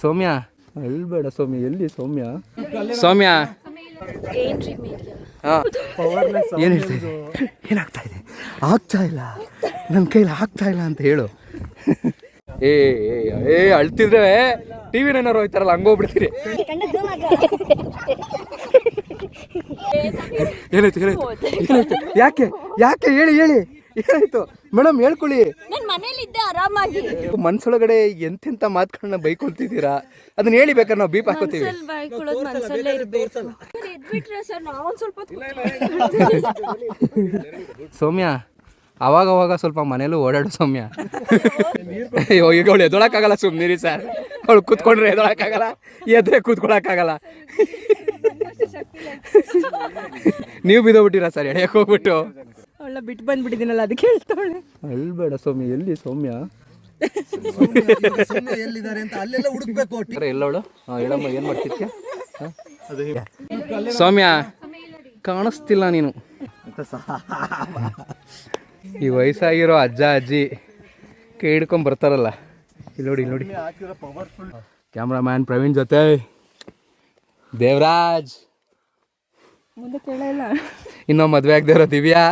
ಸೌಮ್ಯ ಅಲ್ಬೇಡ ಸೌಮ್ಯ, ಎಲ್ಲಿ ಸೌಮ್ಯ? ಸೌಮ್ಯ ಹಾಂ ಏನು ಹೇಳ್ತಾ ಇದೆ? ಏನಾಗ್ತಾ ಇದೆ? ಆಗ್ತಾ ಇಲ್ಲ, ನನ್ನ ಕೈಲಿ ಆಗ್ತಾ ಇಲ್ಲ ಅಂತ ಹೇಳು. ಏ ಏ ಅಳ್ತಿದ್ರೆ ಟಿ ವಿ ಏನಾರು ಹೋಯ್ತಾರಲ್ಲ ಹಂಗೋಗ್ಬಿಡ್ತೀರಿ. ಏನಾಯ್ತು ಏನಾಯ್ತು ಏನಾಯ್ತು? ಯಾಕೆ ಯಾಕೆ ಹೇಳಿ ಹೇಳಿ, ಏನಾಯ್ತು ಮೇಡಮ್? ಹೇಳ್ಕೊಳ್ಳಿ. ಆರಾಮಾಗಿ ಮನ್ಸೊಳಗಡೆ ಎಂತೆಂಥ ಮಾತುಗಳನ್ನ ಬೈಕೊಳ್ತಿದ್ದೀರಾ, ಅದನ್ನ ಹೇಳಿ ಬೇಕಾದ್ರೆ ನಾವು ಬೀಪ್ ಹಾಕೋತೀವಿ. ಸೌಮ್ಯ ಅವಾಗ ಸ್ವಲ್ಪ ಮನೇಲೂ ಓಡಾಡು ಸೌಮ್ಯ. ಈಗ ಅವಳು ಎದೊಳಕ್ಕಾಗಲ್ಲ, ಸುಮ್ಮನಿರಿ ಸರ್. ಅವಳು ಕೂತ್ಕೊಂಡ್ರೆ ಎದೊಳಕ್ಕಾಗಲ್ಲ, ಎದ್ರೆ ಕೂತ್ಕೊಳಕ್ಕಾಗಲ್ಲ. ನೀವು ಬಿದ್ದೋಗ್ಬಿಟ್ಟಿರಾ ಸರ್ ಎಡೆಯಕ್ಕೆ ಹೋಗ್ಬಿಟ್ಟು? ಅವಳ ಬಿಟ್ಟು ಬಂದ್ಬಿಟ್ಟಿದ್ದೀನಲ್ಲ, ಅದಕ್ಕೆ ಹೇಳ್ತಾಳೆ. ಅಲ್ಬೇಡ ಸೌಮ್ಯ, ಎಲ್ಲಿ ಸೌಮ್ಯ? ಎಲ್ಲಿದ್ದಾರೆ ಅಂತ ಅಲ್ಲೆಲ್ಲ ಹುಡುಕ್ಬೇಕು. ಎಲ್ಲವಳು ಹೇಳಮ್ಮ, ಏನು ಮಾಡ್ತಿದ್ಯಾ? ಸೌಮ್ಯ ಕಾಣಿಸ್ತಿಲ್ಲ ನೀನು. ಈ ವಯಸ್ಸಾಗಿರೋ ಅಜ್ಜ ಅಜ್ಜಿ ಕೈ ಹಿಡ್ಕೊಂಡ್ ಬರ್ತಾರಲ್ಲ, ಇಲ್ಲಿ ನೋಡಿ ಇಲ್ಲಿ ನೋಡಿ. ಕ್ಯಾಮ್ರಾಮ್ಯಾನ್ ಪ್ರವೀಣ್ ಜೊತೆ ದೇವರಾಜ್, ಮುಂದೆ ಕೇಳಲ್ಲ. ಇನ್ನೂ ಮದುವೆ ಆಗದೆ ಇರೋ ದಿವ್ಯಾ.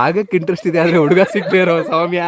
ಆಗಕ್ಕೆ ಇಂಟ್ರೆಸ್ಟ್ ಇದೆ ಆದರೆ ಹುಡುಗ ಸಿಗದೆ ಇರೋ ಸೌಮ್ಯ.